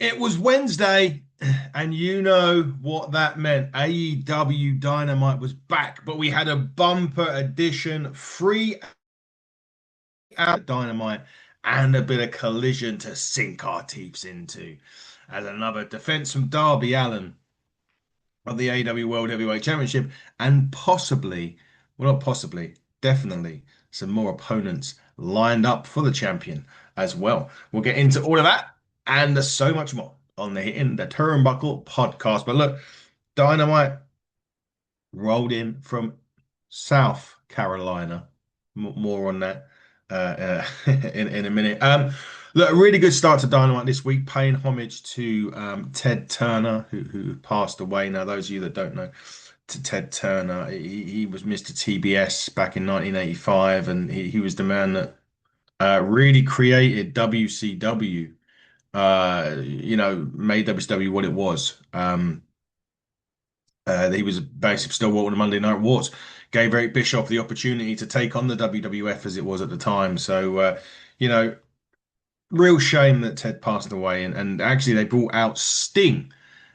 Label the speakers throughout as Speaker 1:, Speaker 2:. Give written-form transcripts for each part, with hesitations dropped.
Speaker 1: It was Wednesday, and you know what that meant. AEW Dynamite was back, but we had a bumper edition, free out Dynamite, and a bit of collision to sink our teeth into. As another defense from Darby Allin of the AEW World Heavyweight Championship, and possibly, well, not possibly, definitely some more opponents lined up for the champion as well. We'll get into all of that and there's so much more on the Hitting the Turnbuckle podcast. But look, Dynamite rolled in from South Carolina. More on that in a minute. Look, a really good start to Dynamite this week, paying homage to Ted Turner, who passed away. Now, those of you that don't know, to Ted Turner, he was Mr. TBS back in 1985, and he was the man that really created WCW. Made WCW what it was. He was basically still walking the Monday Night Wars. Gave Eric Bischoff the opportunity to take on the WWF as it was at the time. So, you know, real shame that Ted passed away. And actually, they brought out Sting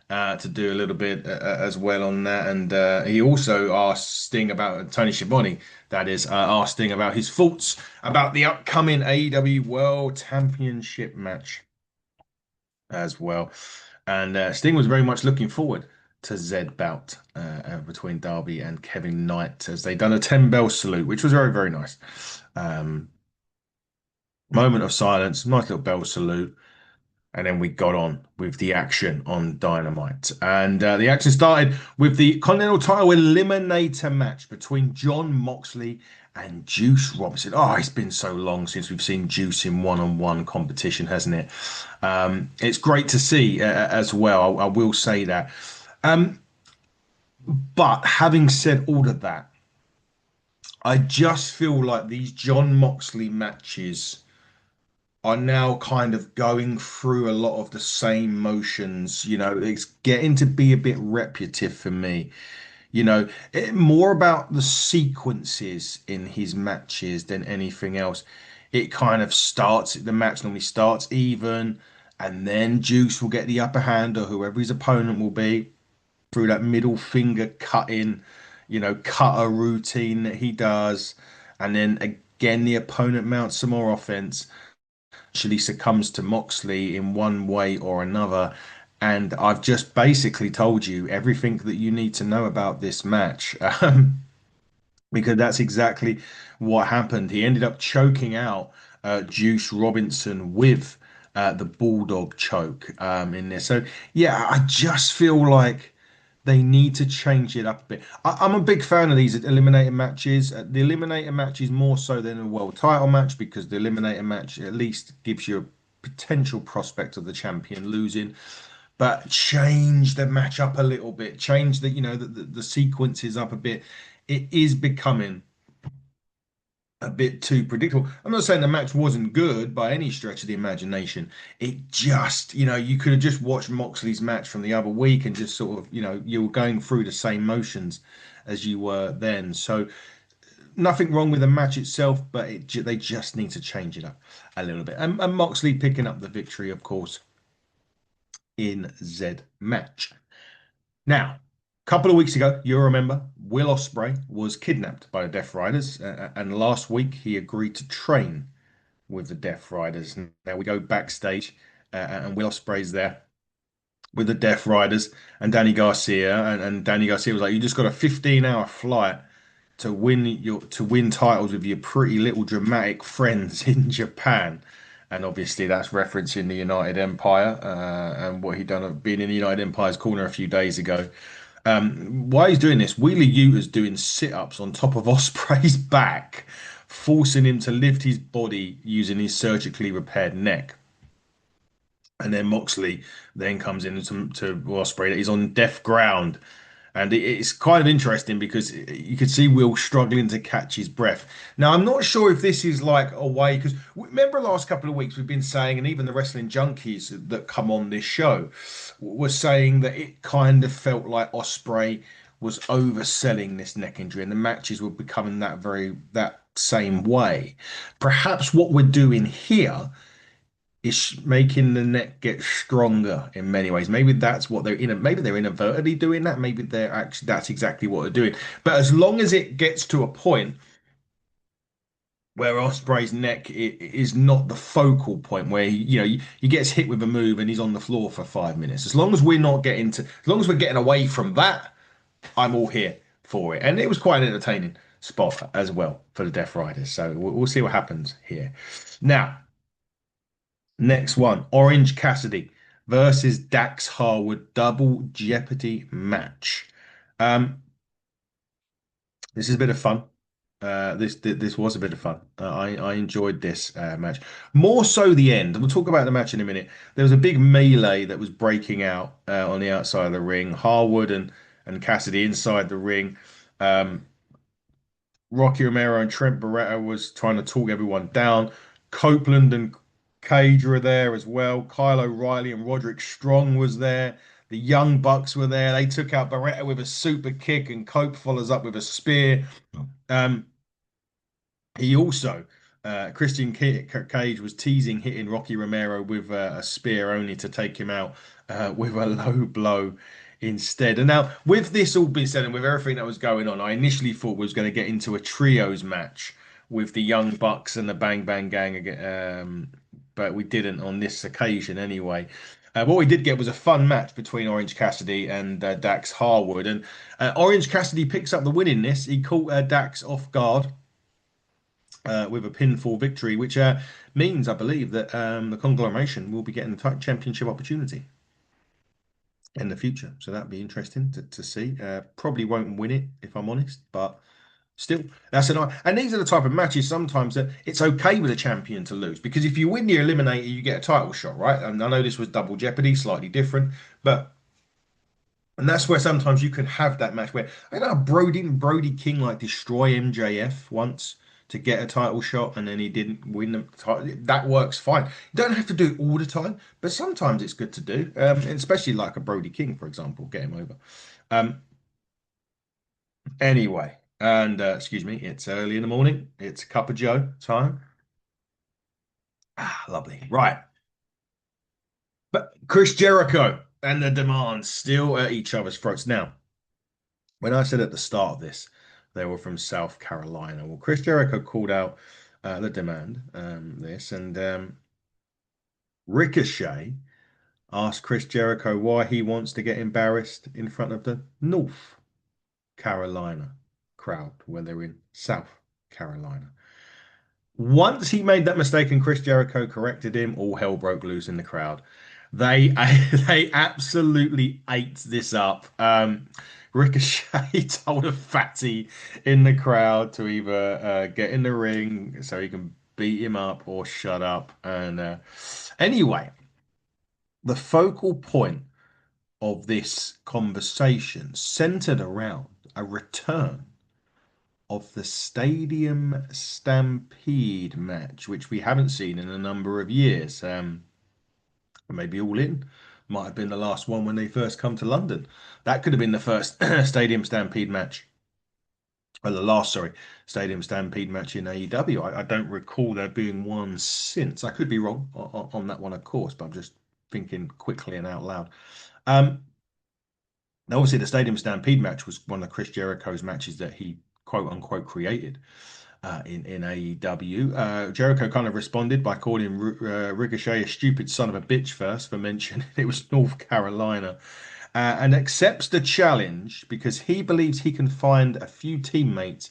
Speaker 1: to do a little bit as well on that. And he also asked Sting about Tony Schiavone, that is, asked Sting about his thoughts about the upcoming AEW World Championship match as well. And Sting was very much looking forward to Zed bout between Darby and Kevin Knight as they done a 10 bell salute, which was very, very nice. Um, Moment of silence, nice little bell salute. And then we got on with the action on Dynamite. And the action started with the Continental title eliminator match between Jon Moxley and Juice Robinson. Oh, it's been so long since we've seen Juice in one-on-one competition, hasn't it? It's great to see as well. I will say that. But having said all of that, I just feel like these Jon Moxley matches are now kind of going through a lot of the same motions. It's getting to be a bit repetitive for me. More about the sequences in his matches than anything else. It kind of starts, the match normally starts even, and then Juice will get the upper hand or whoever his opponent will be through that middle finger cutting, cutter routine that he does. And then again, the opponent mounts some more offense, actually succumbs to Moxley in one way or another. And I've just basically told you everything that you need to know about this match. Because that's exactly what happened. He ended up choking out Juice Robinson with the Bulldog choke in this. So, yeah, I just feel like they need to change it up a bit. I'm a big fan of these eliminator matches. The eliminator match is more so than a world title match because the eliminator match at least gives you a potential prospect of the champion losing. But change the match up a little bit. Change the sequences up a bit. It is becoming a bit too predictable. I'm not saying the match wasn't good by any stretch of the imagination. It just, you could have just watched Moxley's match from the other week and just sort of, you were going through the same motions as you were then. So nothing wrong with the match itself, but they just need to change it up a little bit. And Moxley picking up the victory, of course, in Z match. Now, a couple of weeks ago, you'll remember, Will Ospreay was kidnapped by the Death Riders, and last week he agreed to train with the Death Riders. Now we go backstage, and Will Ospreay's there with the Death Riders and Danny Garcia, and Danny Garcia was like, "You just got a 15-hour flight to win titles with your pretty little dramatic friends in Japan." And obviously, that's referencing the United Empire and what he done being in the United Empire's corner a few days ago. While he's doing this, Wheeler Yuta's doing sit-ups on top of Ospreay's back, forcing him to lift his body using his surgically repaired neck. And then Moxley then comes in to Ospreay that he's on deaf ground. And it's kind of interesting because you could see Will struggling to catch his breath. Now, I'm not sure if this is like a way, because remember the last couple of weeks we've been saying, and even the wrestling junkies that come on this show were saying that it kind of felt like Ospreay was overselling this neck injury and the matches were becoming that same way. Perhaps what we're doing here it's making the neck get stronger in many ways. Maybe that's what they're in. Maybe they're inadvertently doing that. Maybe they're actually that's exactly what they're doing. But as long as it gets to a point where Osprey's neck is not the focal point where he gets hit with a move and he's on the floor for 5 minutes. As long as we're not getting to, as long as we're getting away from that, I'm all here for it. And it was quite an entertaining spot as well for the Death Riders. So we'll see what happens here. Now, next one, Orange Cassidy versus Dax Harwood double Jeopardy match. Um, this is a bit of fun. This was a bit of fun. I enjoyed this match more so the end. And we'll talk about the match in a minute. There was a big melee that was breaking out on the outside of the ring. Harwood and Cassidy inside the ring. Um, Rocky Romero and Trent Beretta was trying to talk everyone down. Copeland and Cage were there as well. Kyle O'Reilly and Roderick Strong was there. The Young Bucks were there. They took out Beretta with a super kick, and Cope follows up with a spear. Um, he also, Christian Cage was teasing hitting Rocky Romero with a spear only to take him out with a low blow instead. And now, with this all being said and with everything that was going on, I initially thought we was going to get into a trios match with the Young Bucks and the Bang Bang Gang again, but we didn't on this occasion anyway. What we did get was a fun match between Orange Cassidy and Dax Harwood, and Orange Cassidy picks up the win in this. He caught Dax off guard with a pinfall victory, which means, I believe, that the conglomeration will be getting the championship opportunity in the future. So that'd be interesting to see. Probably won't win it, if I'm honest, but still, that's an. And these are the type of matches sometimes that it's okay with a champion to lose because if you win the eliminator, you get a title shot, right? And I know this was double jeopardy, slightly different, but. And that's where sometimes you can have that match where I know Brody King like destroy MJF once to get a title shot and then he didn't win the title. That works fine. You don't have to do it all the time, but sometimes it's good to do. And especially like a Brody King, for example, get him over. Um, anyway, and excuse me, it's early in the morning. It's a cup of Joe time. Ah, lovely. Right. But Chris Jericho and the demands still at each other's throats now. When I said at the start of this, they were from South Carolina. Well, Chris Jericho called out the demand, this, and Ricochet asked Chris Jericho why he wants to get embarrassed in front of the North Carolina crowd when they're in South Carolina. Once he made that mistake and Chris Jericho corrected him, all hell broke loose in the crowd. They they absolutely ate this up. Ricochet told a fatty in the crowd to either get in the ring so he can beat him up or shut up. And anyway, the focal point of this conversation centered around a return of the Stadium Stampede match, which we haven't seen in a number of years. Maybe All In might have been the last one when they first come to London. That could have been the first Stadium Stampede match, or the last, sorry, Stadium Stampede match in AEW. I don't recall there being one since. I could be wrong on that one, of course, but I'm just thinking quickly and out loud. Um, Now, obviously, the Stadium Stampede match was one of Chris Jericho's matches that he quote unquote created in AEW. Jericho kind of responded by calling Ricochet a stupid son of a bitch first for mentioning it was North Carolina, and accepts the challenge because he believes he can find a few teammates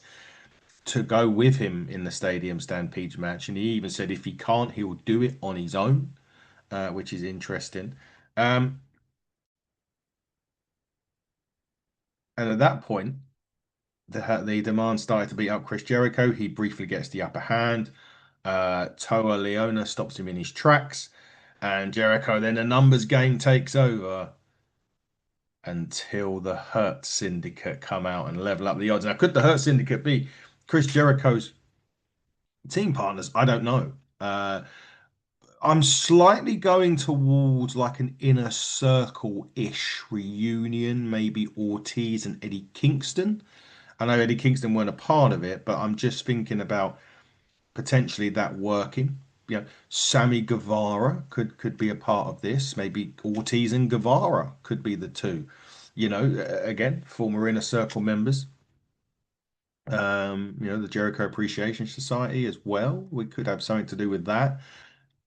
Speaker 1: to go with him in the Stadium Stampede match. And he even said if he can't, he'll do it on his own, which is interesting. Um, and at that point, the demand started to beat up Chris Jericho. He briefly gets the upper hand. Toa Leona stops him in his tracks, and Jericho then a numbers game takes over until the Hurt Syndicate come out and level up the odds. Now, could the Hurt Syndicate be Chris Jericho's team partners? I don't know. I'm slightly going towards like an inner circle-ish reunion, maybe Ortiz and Eddie Kingston. I know Eddie Kingston weren't a part of it, but I'm just thinking about potentially that working. Sammy Guevara could be a part of this. Maybe Ortiz and Guevara could be the two. Again, former Inner Circle members. The Jericho Appreciation Society as well. We could have something to do with that.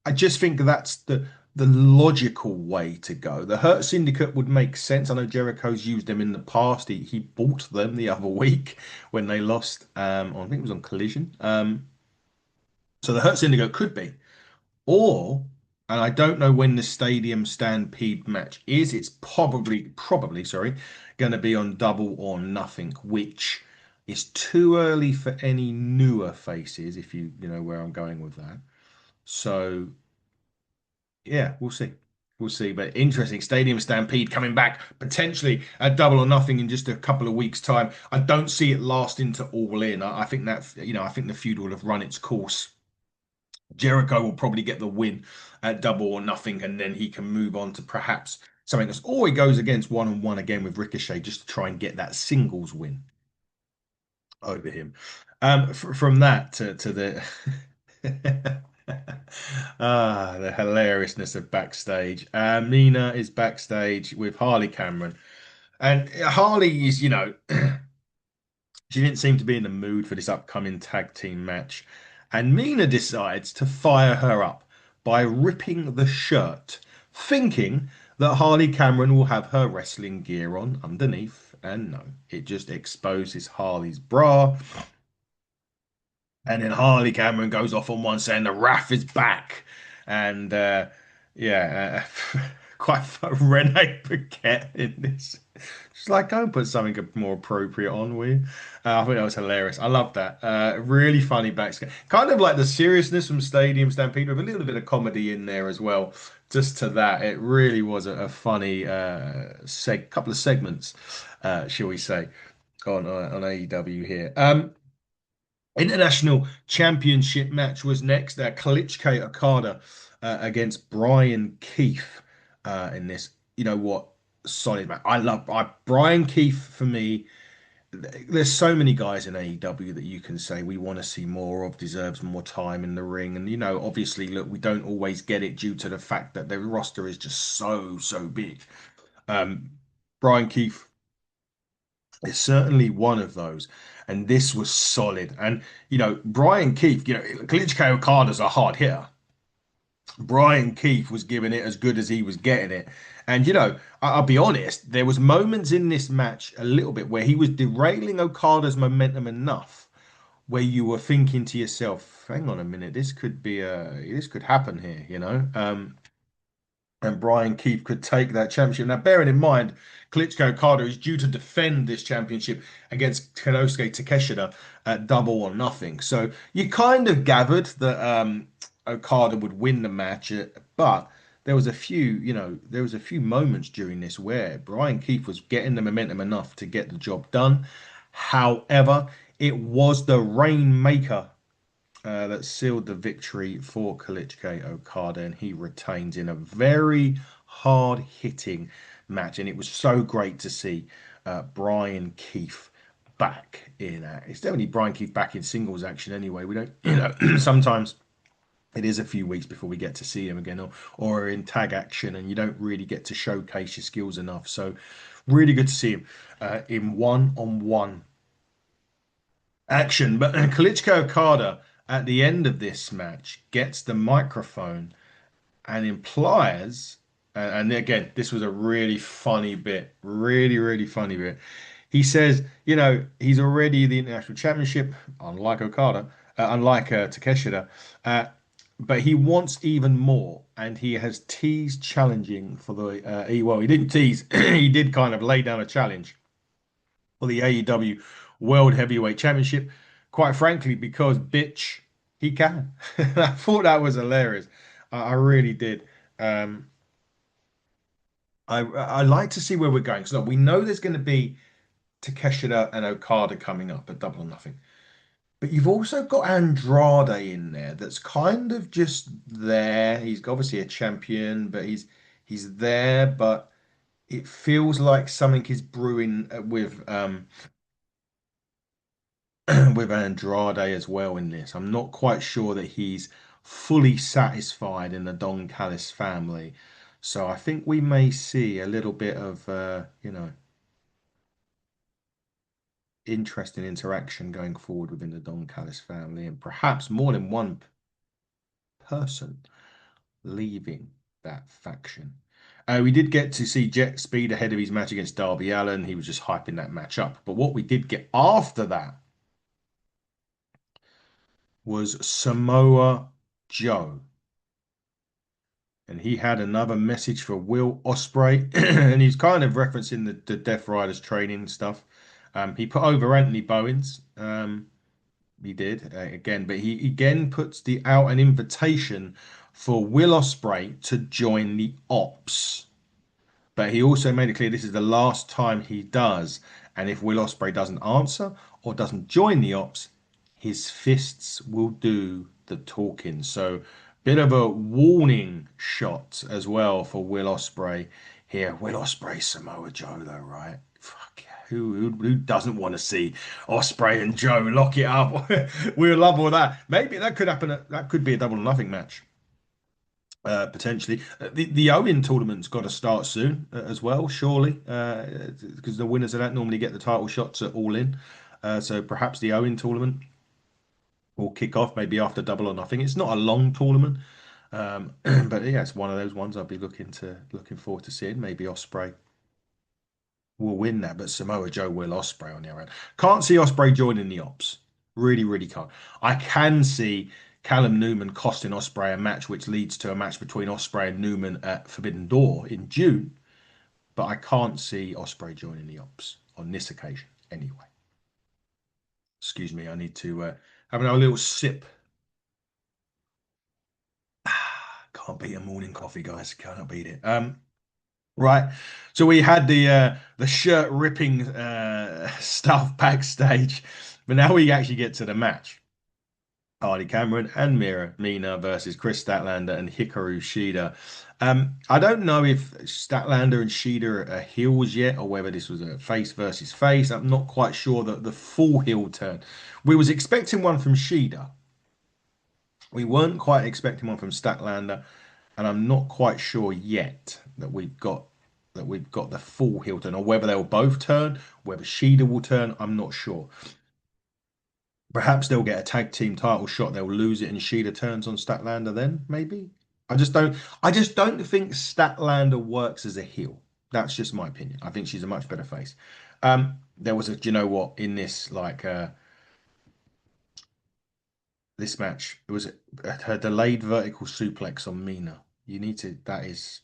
Speaker 1: I just think that's the logical way to go. The Hurt Syndicate would make sense. I know Jericho's used them in the past. He bought them the other week when they lost. I think it was on Collision. So the Hurt Syndicate could be, or, and I don't know when the Stadium Stampede match is. It's probably, sorry, going to be on Double or Nothing, which is too early for any newer faces. If you know where I'm going with that. So yeah, we'll see. We'll see. But interesting. Stadium Stampede coming back potentially at Double or Nothing in just a couple of weeks' time. I don't see it lasting to All In. I think I think the feud will have run its course. Jericho will probably get the win at Double or Nothing, and then he can move on to perhaps something else. Or he goes against one-on-one again with Ricochet just to try and get that singles win over him. From that to the the hilariousness of backstage. Nina is backstage with Harley Cameron, and Harley is, she didn't seem to be in the mood for this upcoming tag team match, and Mina decides to fire her up by ripping the shirt, thinking that Harley Cameron will have her wrestling gear on underneath, and no, it just exposes Harley's bra. And then Harley Cameron goes off on one saying the Wrath is back. And yeah, quite Renee Paquette in this. She's like, go and put something more appropriate on, will you? I think that was hilarious. I love that. Really funny backstage. Kind of like the seriousness from Stadium Stampede with a little bit of comedy in there as well. Just to that, it really was a funny couple of segments, shall we say, on AEW here. International Championship match was next. Klitschko Okada against Brian Keith in this. You know what? Solid match. Brian Keith for me. There's so many guys in AEW that you can say we want to see more of, deserves more time in the ring. And, obviously, look, we don't always get it due to the fact that the roster is just so big. Um, Brian Keith is certainly one of those. And this was solid. And, Brian Keith, Klitschko Okada's a hard hitter. Brian Keith was giving it as good as he was getting it. And, I'll be honest, there was moments in this match a little bit where he was derailing Okada's momentum enough where you were thinking to yourself, hang on a minute, this could happen here. And Brian Keith could take that championship. Now, bearing in mind, Klitschko Okada is due to defend this championship against Konosuke Takeshita at Double or Nothing. So you kind of gathered that Okada would win the match, but there was a few moments during this where Brian Keith was getting the momentum enough to get the job done. However, it was the Rainmaker that sealed the victory for Klitschko Okada, and he retains in a very hard-hitting match. And it was so great to see Brian Keith back in. It's definitely Brian Keith back in singles action anyway. We don't, sometimes it is a few weeks before we get to see him again, or in tag action, and you don't really get to showcase your skills enough. So, really good to see him in one-on-one action. But Klitschko Okada at the end of this match gets the microphone and implies, and again, this was a really funny bit, really funny bit. He says, he's already the international championship, unlike Okada, unlike Takeshita, but he wants even more, and he has teased challenging for the well, he didn't tease, he did kind of lay down a challenge for the AEW World Heavyweight Championship. Quite frankly, because bitch, he can. I thought that was hilarious. I really did. Um, I like to see where we're going. So we know there's going to be Takeshita and Okada coming up at Double or Nothing. But you've also got Andrade in there that's kind of just there. He's obviously a champion, but he's there, but it feels like something is brewing with with Andrade as well in this. I'm not quite sure that he's fully satisfied in the Don Callis family. So I think we may see a little bit of, interesting interaction going forward within the Don Callis family, and perhaps more than one person leaving that faction. We did get to see Jet Speed ahead of his match against Darby Allin. He was just hyping that match up. But what we did get after that was Samoa Joe. And he had another message for Will Ospreay. And he's kind of referencing the Death Riders training stuff. He put over Anthony Bowens. He did again, but he again puts the out an invitation for Will Ospreay to join the Ops. But he also made it clear this is the last time he does. And if Will Ospreay doesn't answer or doesn't join the Ops, his fists will do the talking. So, bit of a warning shot as well for Will Ospreay here. Will Ospreay, Samoa Joe, though, right? Fuck yeah. Who doesn't want to see Ospreay and Joe lock it up? We'll love all that. Maybe that could happen. That could be a double or nothing match. Potentially, the Owen tournament's got to start soon as well, surely, because the winners of that normally get the title shots at All In. So perhaps the Owen tournament will kick off maybe after Double or Nothing. It's not a long tournament, but yeah, it's one of those ones I'll be looking forward to seeing. Maybe Osprey will win that, but Samoa Joe will Osprey on the other end. Can't see Osprey joining the Ops. Really, really can't. I can see Callum Newman costing Osprey a match, which leads to a match between Osprey and Newman at Forbidden Door in June. But I can't see Osprey joining the Ops on this occasion anyway. Excuse me, I need to have a little sip. Can't beat a morning coffee, guys. Can't beat it. Right. So we had the shirt ripping stuff backstage, but now we actually get to the match. Hardy Cameron and Mina versus Chris Statlander and Hikaru Shida. I don't know if Statlander and Shida are heels yet, or whether this was a face versus face. I'm not quite sure that the full heel turn. We was expecting one from Shida. We weren't quite expecting one from Statlander, and I'm not quite sure yet that we've got the full heel turn, or whether they'll both turn, whether Shida will turn. I'm not sure. Perhaps they'll get a tag team title shot. They'll lose it, and Shida turns on Statlander. Then maybe. I just don't. I just don't think Statlander works as a heel. That's just my opinion. I think she's a much better face. There was a, do you know what, in this this match, it was her delayed vertical suplex on Mina. You need to. That is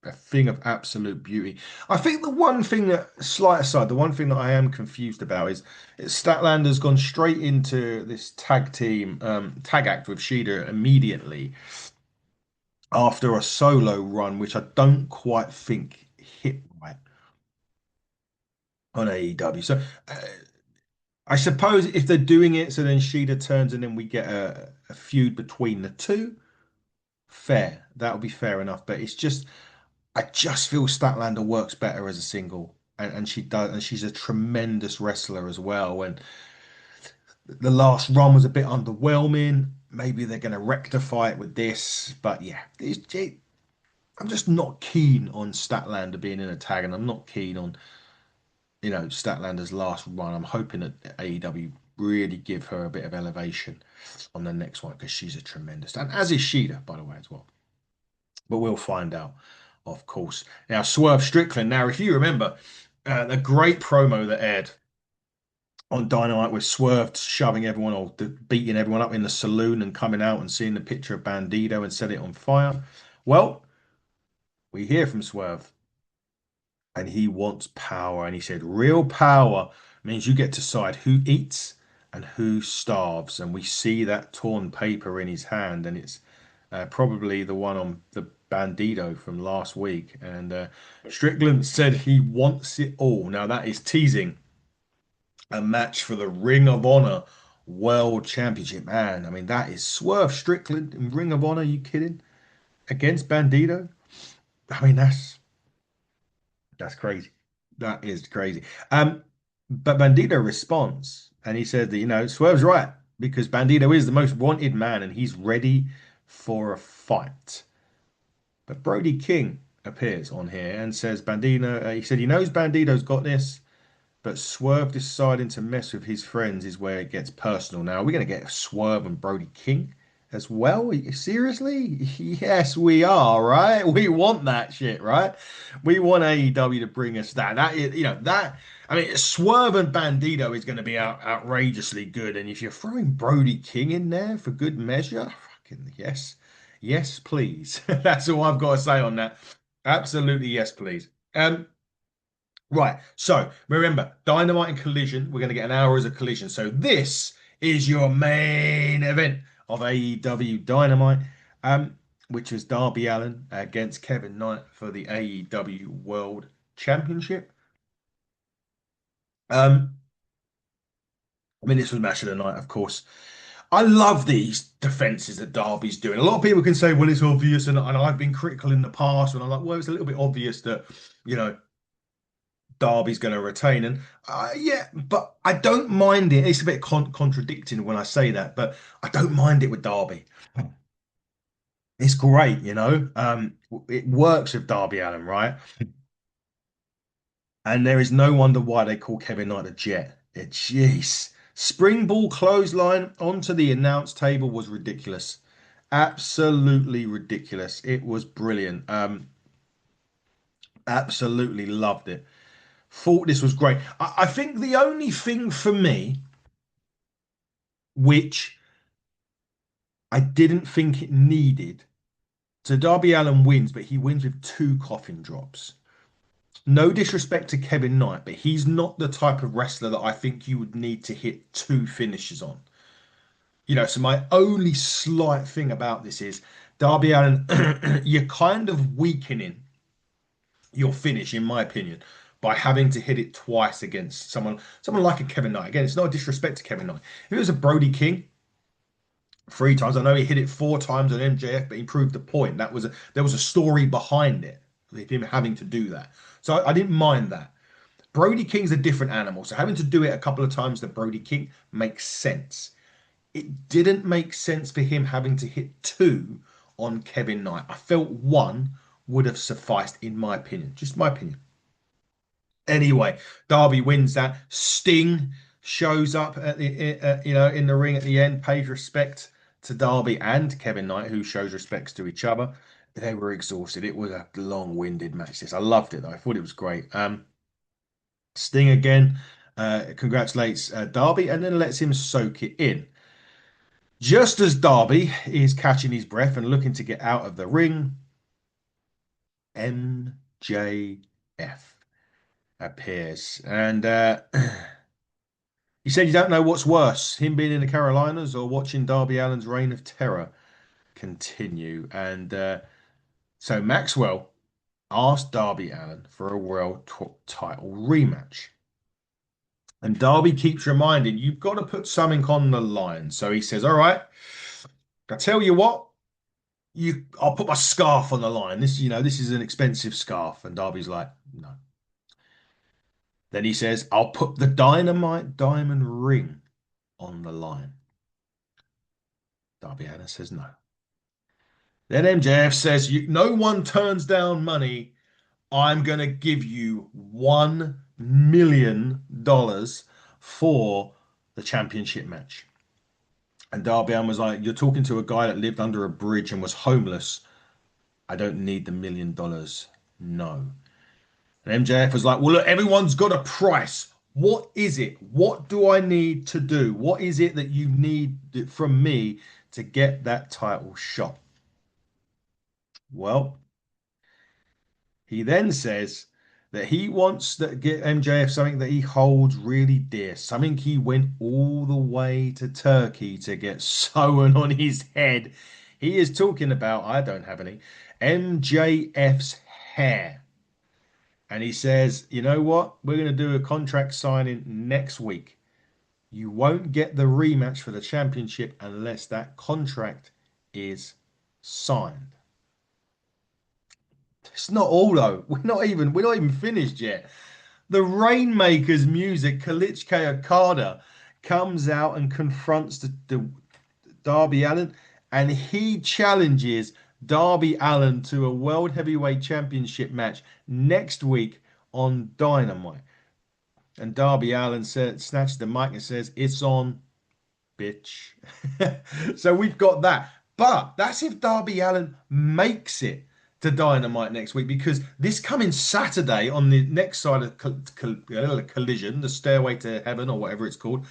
Speaker 1: a thing of absolute beauty. I think the one thing that, slight aside, the one thing that I am confused about is Statlander's gone straight into this tag act with Shida immediately after a solo run, which I don't quite think hit right on AEW. So I suppose if they're doing it, so then Shida turns and then we get a feud between the two, fair. That would be fair enough. But it's just, I just feel Statlander works better as a single, and she does, and she's a tremendous wrestler as well. And the last run was a bit underwhelming. Maybe they're going to rectify it with this, but yeah, I'm just not keen on Statlander being in a tag, and I'm not keen on Statlander's last run. I'm hoping that AEW really give her a bit of elevation on the next one because she's a tremendous, and as is Shida, by the way, as well. But we'll find out, of course. Now, Swerve Strickland. Now, if you remember, the great promo that aired on Dynamite with Swerve shoving everyone or beating everyone up in the saloon and coming out and seeing the picture of Bandito and set it on fire. Well, we hear from Swerve and he wants power. And he said, real power means you get to decide who eats and who starves. And we see that torn paper in his hand, and it's probably the one on the Bandito from last week. And Strickland said he wants it all. Now, that is teasing a match for the Ring of Honor World Championship. Man, I mean, that is Swerve Strickland in Ring of Honor. Are you kidding? Against Bandito? I mean, that's crazy. That is crazy. But Bandito responds and he said that, Swerve's right because Bandito is the most wanted man and he's ready for a fight. But Brody King appears on here and says Bandito, he said he knows Bandito's got this, but Swerve deciding to mess with his friends is where it gets personal. Now, we're going to get Swerve and Brody King as well. Seriously? Yes, we are, right? We want that shit, right? We want AEW to bring us that. I mean, Swerve and Bandito is going to be outrageously good. And if you're throwing Brody King in there for good measure, fucking yes. Yes, please. That's all I've got to say on that. Absolutely, yes, please. Right. So remember, Dynamite and Collision. We're going to get an hour as a Collision. So this is your main event of AEW Dynamite, um, which was Darby Allin against Kevin Knight for the AEW World Championship. Um, I mean, this was match of the night, of course. I love these defenses that Darby's doing. A lot of people can say, well, it's obvious, and I've been critical in the past, and I'm like, well, it's a little bit obvious that, you know, Darby's going to retain. And yeah, but I don't mind it. It's a bit contradicting when I say that, but I don't mind it with Darby. It's great, you know. It works with Darby Allin, right? And there is no wonder why they call Kevin Knight a Jet. Jeez. Springboard clothesline onto the announce table was ridiculous. Absolutely ridiculous. It was brilliant. Absolutely loved it. Thought this was great. I think the only thing for me, which I didn't think it needed, so Darby Allin wins, but he wins with two coffin drops. No disrespect to Kevin Knight, but he's not the type of wrestler that I think you would need to hit two finishes on. So my only slight thing about this is Darby Allin, you're kind of weakening your finish, in my opinion, by having to hit it twice against someone like a Kevin Knight. Again, it's not a disrespect to Kevin Knight. If it was a Brody King, three times. I know he hit it four times on MJF, but he proved the point. There was a story behind it, with him having to do that. So I didn't mind that. Brody King's a different animal, so having to do it a couple of times to Brody King makes sense. It didn't make sense for him having to hit two on Kevin Knight. I felt one would have sufficed, in my opinion. Just my opinion. Anyway, Darby wins that. Sting shows up at in the ring at the end, pays respect to Darby and Kevin Knight, who shows respects to each other. They were exhausted. It was a long-winded match. This I loved it though. I thought it was great. Sting again congratulates Darby and then lets him soak it in. Just as Darby is catching his breath and looking to get out of the ring, MJF appears and he said you don't know what's worse, him being in the Carolinas or watching Darby Allin's reign of terror continue. And so Maxwell asked Darby Allin for a world title rematch. And Darby keeps reminding, you've got to put something on the line. So he says, all right, I tell you what, I'll put my scarf on the line. This is an expensive scarf. And Darby's like, no. Then he says, I'll put the dynamite diamond ring on the line. Darby Allin says no. Then MJF says, no one turns down money. I'm going to give you $1 million for the championship match. And Darby Allin was like, you're talking to a guy that lived under a bridge and was homeless. I don't need the $1 million. No. And MJF was like, well, look, everyone's got a price. What is it? What do I need to do? What is it that you need from me to get that title shot? Well, he then says that he wants to get MJF something that he holds really dear, something he went all the way to Turkey to get sewn on his head. He is talking about, I don't have any, MJF's hair. And he says, you know what? We're going to do a contract signing next week. You won't get the rematch for the championship unless that contract is signed. It's not all though. We're not even finished yet. The Rainmaker's music, Kalichke Okada, comes out and confronts the Darby Allin, and he challenges Darby Allin to a World Heavyweight Championship match next week on Dynamite. And Darby Allin snatches the mic and says, "It's on, bitch." So we've got that. But that's if Darby Allin makes it to Dynamite next week, because this coming Saturday on the next side of Collision, the Stairway to Heaven or whatever it's called,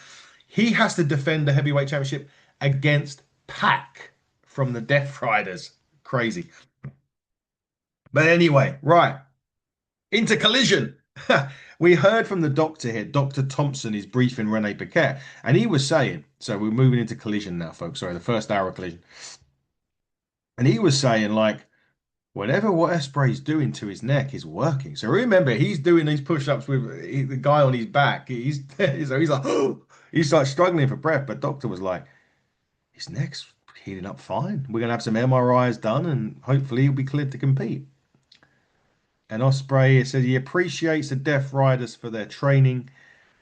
Speaker 1: he has to defend the heavyweight championship against Pac from the Death Riders. Crazy. But anyway, right, into Collision. We heard from the doctor here. Dr. Thompson is briefing Renee Paquette, and he was saying, so we're moving into Collision now, folks. Sorry, the first hour of Collision. And he was saying, like, whatever what Ospreay's doing to his neck is working. So remember, he's doing these push-ups with the guy on his back. So he's like, he's like struggling for breath. But doctor was like, his neck's healing up fine. We're gonna have some MRIs done, and hopefully he'll be cleared to compete. And Ospreay said he appreciates the Death Riders for their training,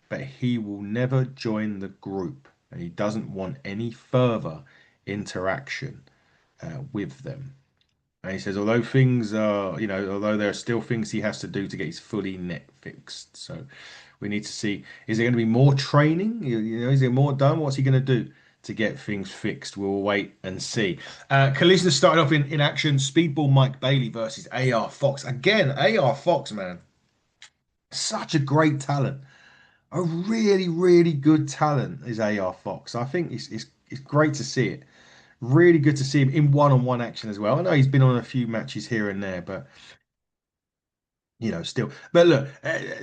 Speaker 1: but he will never join the group, and he doesn't want any further interaction with them. And he says, although things are, although there are still things he has to do to get his fully neck fixed. So we need to see, is there going to be more training? Is there more done? What's he going to do to get things fixed? We'll wait and see. Collision started off in action. Speedball Mike Bailey versus AR Fox. Again, AR Fox, man, such a great talent. A really, really good talent is AR Fox. I think it's great to see it. Really good to see him in one-on-one action as well. I know he's been on a few matches here and there, but still. But look,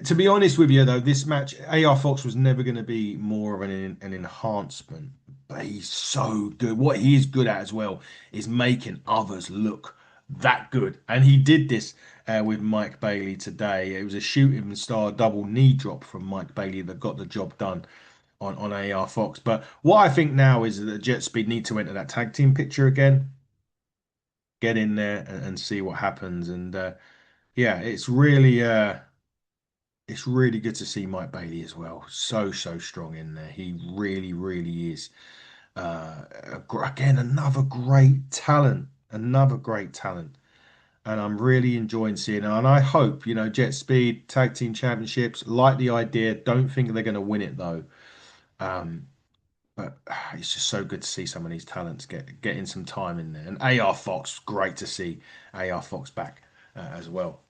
Speaker 1: to be honest with you, though, this match, AR Fox was never going to be more of an enhancement, but he's so good. What he is good at as well is making others look that good, and he did this with Mike Bailey today. It was a shooting star double knee drop from Mike Bailey that got the job done on AR Fox. But what I think now is that Jet Speed need to enter that tag team picture again, get in there and see what happens. And yeah, it's really good to see Mike Bailey as well. So strong in there. He really, really is. Again, another great talent. Another great talent. And I'm really enjoying seeing it. And I hope, Jet Speed Tag Team Championships, like the idea. Don't think they're going to win it though. Um, But it's just so good to see some of these talents getting some time in there. And AR Fox, great to see AR Fox back as well.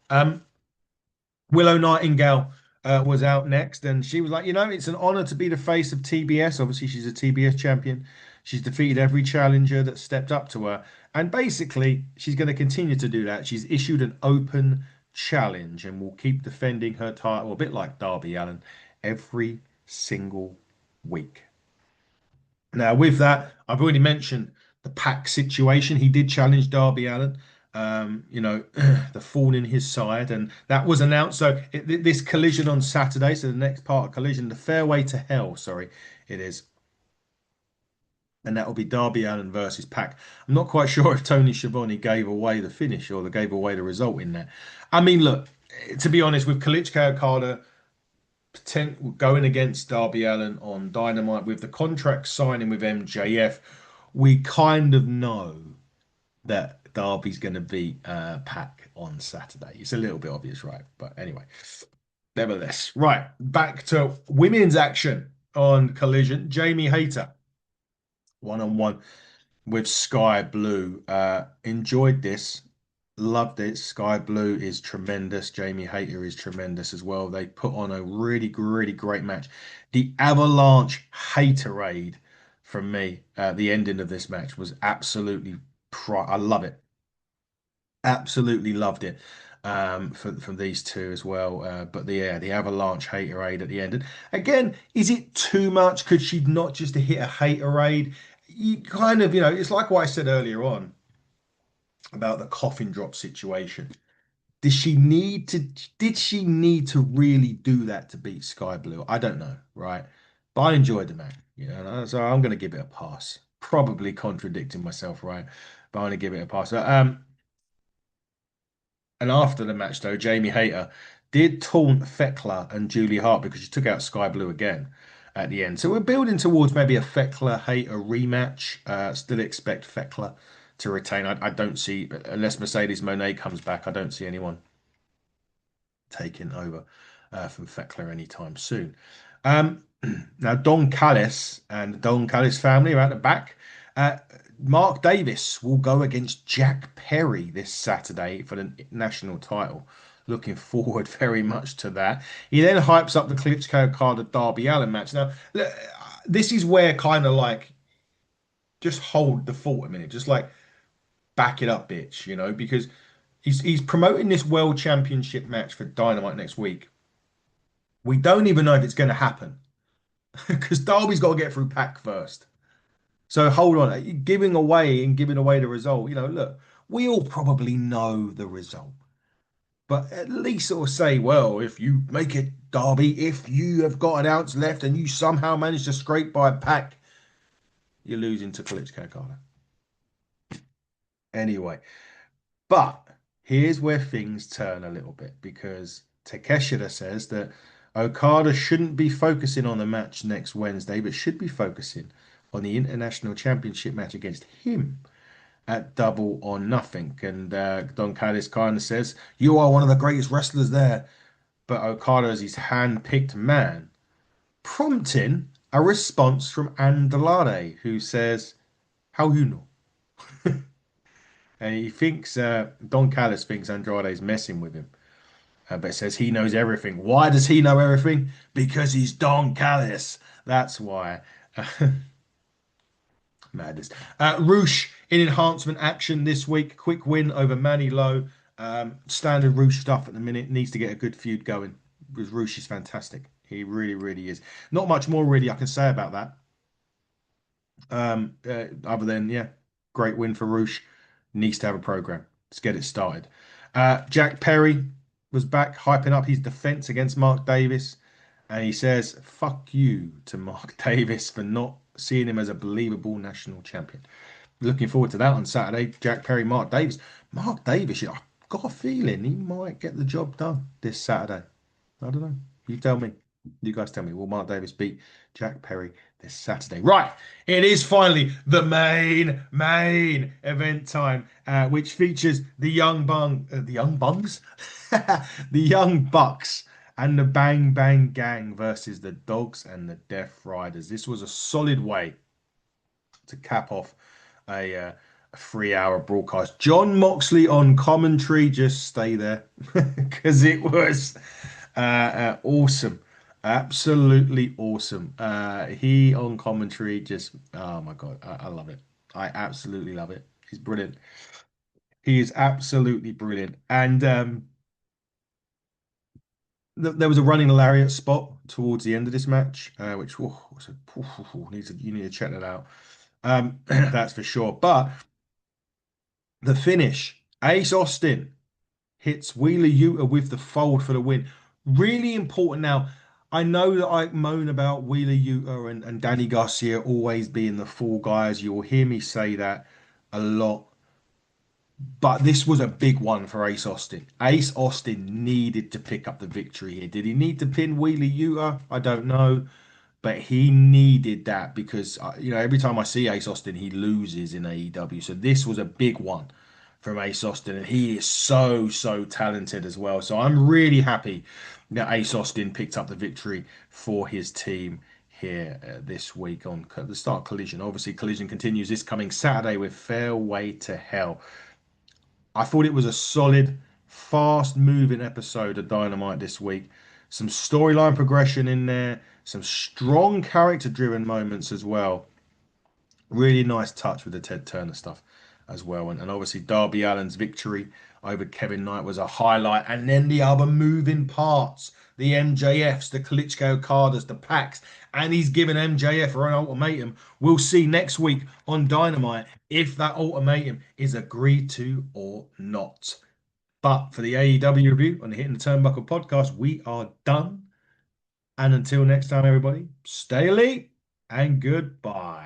Speaker 1: Willow Nightingale was out next, and she was like, it's an honor to be the face of TBS. Obviously, she's a TBS champion. She's defeated every challenger that stepped up to her. And basically, she's going to continue to do that. She's issued an open challenge and will keep defending her title, a bit like Darby Allin, every single week. Now, with that, I've already mentioned the Pac situation. He did challenge Darby Allin, the thorn in his side, and that was announced. So this Collision on Saturday, so the next part of Collision, the Fairway to Hell, sorry, it is. And that will be Darby Allin versus Pac. I'm not quite sure if Tony Schiavone gave away the finish or they gave away the result in there. I mean, look, to be honest, with Kalichka Okada going against Darby Allin on Dynamite with the contract signing with MJF, we kind of know that Darby's going to beat Pac on Saturday. It's a little bit obvious, right? But anyway, nevertheless, right, back to women's action on Collision. Jamie Hayter, one-on-one with Sky Blue. Enjoyed this. Loved it. Sky Blue is tremendous. Jamie Hayter is tremendous as well. They put on a really, really great match. The Avalanche Haterade from me at the ending of this match was absolutely I love it. Absolutely loved it from these two as well. But the Avalanche Haterade at the end. And again, is it too much? Could she not just hit a Haterade? You kind of, it's like what I said earlier on about the coffin drop situation. Did she need to really do that to beat Sky Blue? I don't know, right? But I enjoyed the match, so I'm going to give it a pass. Probably contradicting myself, right? But I'm going to give it a pass. And after the match, though, Jamie Hayter did taunt Thekla and Julie Hart because she took out Sky Blue again. at the end. So we're building towards maybe a Fekler Hater rematch. Still expect Fekler to retain. I don't see, unless Mercedes Moné comes back, I don't see anyone taking over from Fekler anytime soon. Um, Now, Don Callis and the Don Callis family are at the back. Uh, Mark Davis will go against Jack Perry this Saturday for the national title. Looking forward very much to that. He then hypes up the Klitschko card of Darby Allin match. Now, this is where kind of like just hold the fort a minute, just like back it up, bitch, because he's promoting this world championship match for Dynamite next week. We don't even know if it's going to happen because Darby's got to get through Pac first. So hold on, giving away the result. Look, we all probably know the result, but at least sort of say, well, if you make it Derby, if you have got an ounce left and you somehow manage to scrape by Pac, you're losing to Klitschko Carter. Anyway, but here's where things turn a little bit because Takeshita says that Okada shouldn't be focusing on the match next Wednesday, but should be focusing on the International Championship match against him at Double or Nothing. And Don Callis kind of says, "You are one of the greatest wrestlers there," but Okada is his hand-picked man, prompting a response from Andrade, who says, "How you know?" And he thinks Don Callis thinks Andrade's messing with him, but says he knows everything. Why does he know everything? Because he's Don Callis. That's why. Madness. Roosh in enhancement action this week. Quick win over Manny Lowe. Standard Roosh stuff at the minute. Needs to get a good feud going because Roosh is fantastic. He really, really is. Not much more really I can say about that. Other than, yeah, great win for Roosh. Needs to have a program. Let's get it started. Jack Perry was back hyping up his defense against Mark Davis. And he says, fuck you to Mark Davis for not seeing him as a believable national champion. Looking forward to that on Saturday. Jack Perry, Mark Davis. Mark Davis, I've got a feeling he might get the job done this Saturday. I don't know. You tell me. You guys tell me. Will Mark Davis beat Jack Perry this Saturday? Right. It is finally the main event time, which features the Young Bungs, the Young Bucks, and the Bang Bang Gang versus the Dogs and the Death Riders. This was a solid way to cap off a 3 hour broadcast. John Moxley on commentary, just stay there because it was awesome. Absolutely awesome. He on commentary just, oh my God, I love it. I absolutely love it. He's brilliant. He is absolutely brilliant. And there was a running lariat spot towards the end of this match, which you need to check that out. That's for sure. But the finish, Ace Austin hits Wheeler Yuta with the fold for the win. Really important. Now, I know that I moan about Wheeler Yuta and Danny Garcia always being the fall guys. You'll hear me say that a lot. But this was a big one for Ace Austin. Ace Austin needed to pick up the victory here. Did he need to pin Wheeler Yuta? I don't know. But he needed that because, every time I see Ace Austin, he loses in AEW. So this was a big one from Ace Austin. And he is so, so talented as well. So I'm really happy that Ace Austin picked up the victory for his team here this week on the start of Collision. Obviously, Collision continues this coming Saturday with Fairway to Hell. I thought it was a solid, fast moving episode of Dynamite this week. Some storyline progression in there, some strong character driven moments as well. Really nice touch with the Ted Turner stuff as well. And obviously, Darby Allin's victory over Kevin Knight was a highlight. And then the other moving parts, the MJFs, the Klitschko Carters, the Pacs, and he's given MJF an ultimatum. We'll see next week on Dynamite if that ultimatum is agreed to or not. But for the AEW review on the Hitting the Turnbuckle podcast, we are done. And until next time, everybody, stay elite and goodbye.